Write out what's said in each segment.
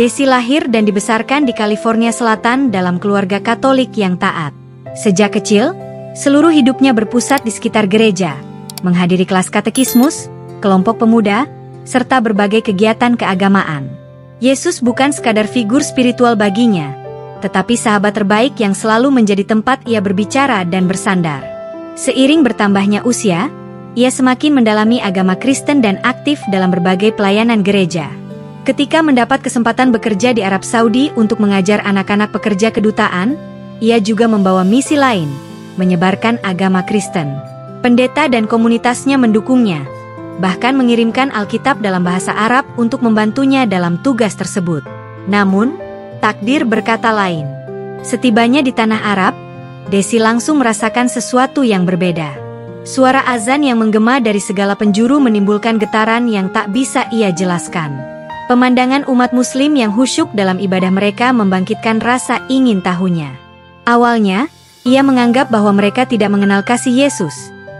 Desi lahir dan dibesarkan di California Selatan dalam keluarga Katolik yang taat. Sejak kecil, seluruh hidupnya berpusat di sekitar gereja, menghadiri kelas katekismus, kelompok pemuda, serta berbagai kegiatan keagamaan. Yesus bukan sekadar figur spiritual baginya, tetapi sahabat terbaik yang selalu menjadi tempat ia berbicara dan bersandar. Seiring bertambahnya usia, ia semakin mendalami agama Kristen dan aktif dalam berbagai pelayanan gereja. Ketika mendapat kesempatan bekerja di Arab Saudi untuk mengajar anak-anak pekerja kedutaan, ia juga membawa misi lain, menyebarkan agama Kristen. Pendeta dan komunitasnya mendukungnya, bahkan mengirimkan Alkitab dalam bahasa Arab untuk membantunya dalam tugas tersebut. Namun, takdir berkata lain. Setibanya di tanah Arab, Desi langsung merasakan sesuatu yang berbeda. Suara azan yang menggema dari segala penjuru menimbulkan getaran yang tak bisa ia jelaskan. Pemandangan umat muslim yang khusyuk dalam ibadah mereka membangkitkan rasa ingin tahunya. Awalnya, ia menganggap bahwa mereka tidak mengenal kasih Yesus,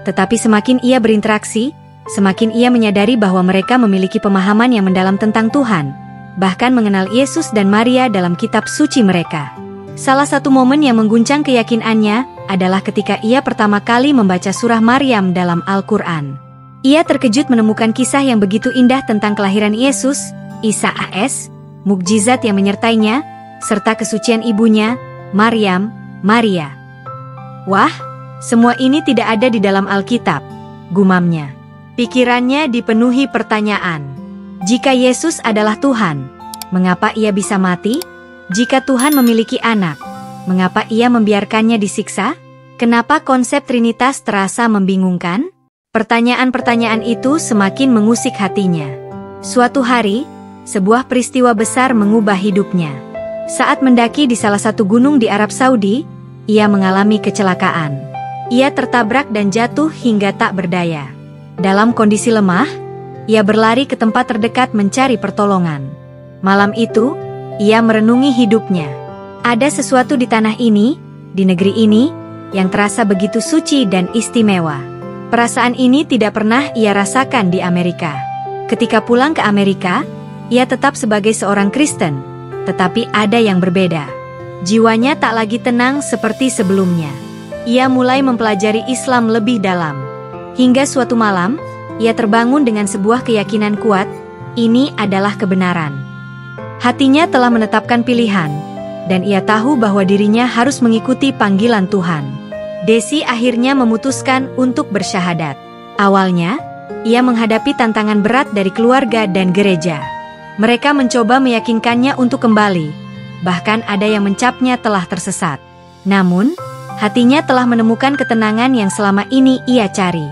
tetapi semakin ia berinteraksi, semakin ia menyadari bahwa mereka memiliki pemahaman yang mendalam tentang Tuhan, bahkan mengenal Yesus dan Maria dalam kitab suci mereka. Salah satu momen yang mengguncang keyakinannya adalah ketika ia pertama kali membaca surah Maryam dalam Al-Quran. Ia terkejut menemukan kisah yang begitu indah tentang kelahiran Yesus, Isa AS, mukjizat yang menyertainya, serta kesucian ibunya, Maria. Wah, semua ini tidak ada di dalam Alkitab, gumamnya. Pikirannya dipenuhi pertanyaan. Jika Yesus adalah Tuhan, mengapa ia bisa mati? Jika Tuhan memiliki anak, mengapa ia membiarkannya disiksa? Kenapa konsep Trinitas terasa membingungkan? Pertanyaan-pertanyaan itu semakin mengusik hatinya. Suatu hari, sebuah peristiwa besar mengubah hidupnya. Saat mendaki di salah satu gunung di Arab Saudi, ia mengalami kecelakaan. Ia tertabrak dan jatuh hingga tak berdaya. Dalam kondisi lemah, ia berlari ke tempat terdekat mencari pertolongan. Malam itu, ia merenungi hidupnya. Ada sesuatu di tanah ini, di negeri ini, yang terasa begitu suci dan istimewa. Perasaan ini tidak pernah ia rasakan di Amerika. Ketika pulang ke Amerika, ia tetap sebagai seorang Kristen, tetapi ada yang berbeda. Jiwanya tak lagi tenang seperti sebelumnya. Ia mulai mempelajari Islam lebih dalam. Hingga suatu malam, ia terbangun dengan sebuah keyakinan kuat, ini adalah kebenaran. Hatinya telah menetapkan pilihan, dan ia tahu bahwa dirinya harus mengikuti panggilan Tuhan. Desi akhirnya memutuskan untuk bersyahadat. Awalnya, ia menghadapi tantangan berat dari keluarga dan gereja. Mereka mencoba meyakinkannya untuk kembali, bahkan ada yang mencapnya telah tersesat. Namun, hatinya telah menemukan ketenangan yang selama ini ia cari.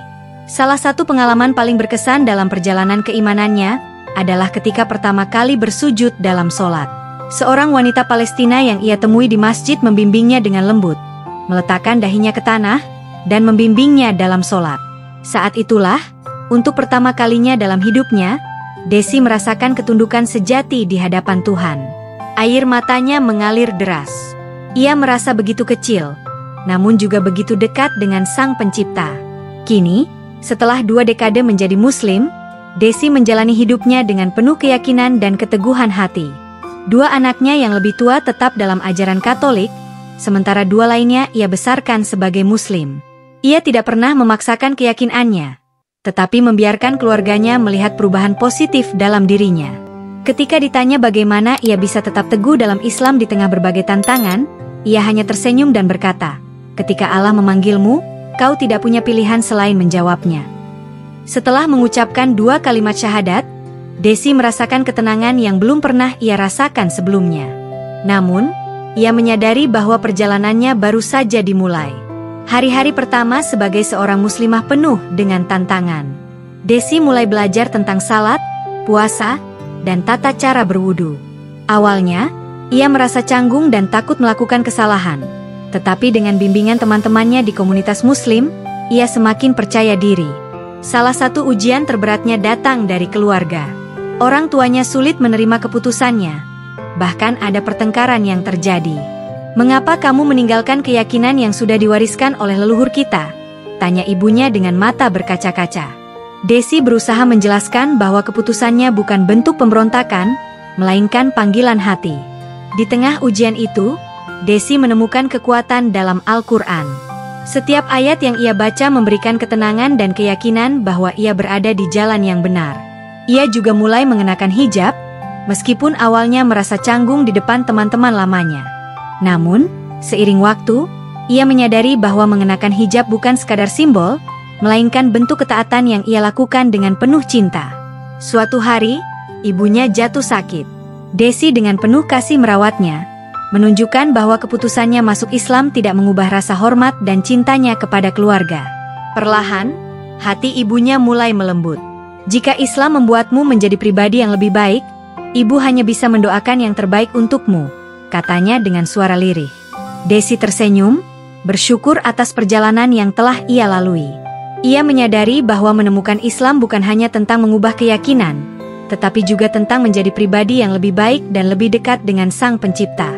Salah satu pengalaman paling berkesan dalam perjalanan keimanannya adalah ketika pertama kali bersujud dalam sholat. Seorang wanita Palestina yang ia temui di masjid membimbingnya dengan lembut, meletakkan dahinya ke tanah, dan membimbingnya dalam sholat. Saat itulah, untuk pertama kalinya dalam hidupnya, Desi merasakan ketundukan sejati di hadapan Tuhan. Air matanya mengalir deras. Ia merasa begitu kecil, namun juga begitu dekat dengan Sang Pencipta. Kini, setelah 2 dekade menjadi Muslim, Desi menjalani hidupnya dengan penuh keyakinan dan keteguhan hati. 2 anaknya yang lebih tua tetap dalam ajaran Katolik, sementara 2 lainnya ia besarkan sebagai Muslim. Ia tidak pernah memaksakan keyakinannya, tetapi membiarkan keluarganya melihat perubahan positif dalam dirinya. Ketika ditanya bagaimana ia bisa tetap teguh dalam Islam di tengah berbagai tantangan, ia hanya tersenyum dan berkata, "Ketika Allah memanggilmu, kau tidak punya pilihan selain menjawabnya." Setelah mengucapkan 2 kalimat syahadat, Desi merasakan ketenangan yang belum pernah ia rasakan sebelumnya. Namun, ia menyadari bahwa perjalanannya baru saja dimulai. Hari-hari pertama sebagai seorang muslimah penuh dengan tantangan. Desi mulai belajar tentang salat, puasa, dan tata cara berwudu. Awalnya, ia merasa canggung dan takut melakukan kesalahan. Tetapi dengan bimbingan teman-temannya di komunitas muslim, ia semakin percaya diri. Salah satu ujian terberatnya datang dari keluarga. Orang tuanya sulit menerima keputusannya. Bahkan ada pertengkaran yang terjadi. "Mengapa kamu meninggalkan keyakinan yang sudah diwariskan oleh leluhur kita?" tanya ibunya dengan mata berkaca-kaca. Desi berusaha menjelaskan bahwa keputusannya bukan bentuk pemberontakan, melainkan panggilan hati. Di tengah ujian itu, Desi menemukan kekuatan dalam Al-Quran. Setiap ayat yang ia baca memberikan ketenangan dan keyakinan bahwa ia berada di jalan yang benar. Ia juga mulai mengenakan hijab, meskipun awalnya merasa canggung di depan teman-teman lamanya. Namun, seiring waktu, ia menyadari bahwa mengenakan hijab bukan sekadar simbol, melainkan bentuk ketaatan yang ia lakukan dengan penuh cinta. Suatu hari, ibunya jatuh sakit. Desi dengan penuh kasih merawatnya, menunjukkan bahwa keputusannya masuk Islam tidak mengubah rasa hormat dan cintanya kepada keluarga. Perlahan, hati ibunya mulai melembut. Jika Islam membuatmu menjadi pribadi yang lebih baik, ibu hanya bisa mendoakan yang terbaik untukmu, katanya dengan suara lirih. Desi tersenyum, bersyukur atas perjalanan yang telah ia lalui. Ia menyadari bahwa menemukan Islam bukan hanya tentang mengubah keyakinan, tetapi juga tentang menjadi pribadi yang lebih baik dan lebih dekat dengan Sang Pencipta.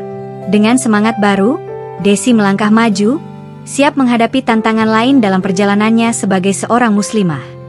Dengan semangat baru, Desi melangkah maju, siap menghadapi tantangan lain dalam perjalanannya sebagai seorang muslimah.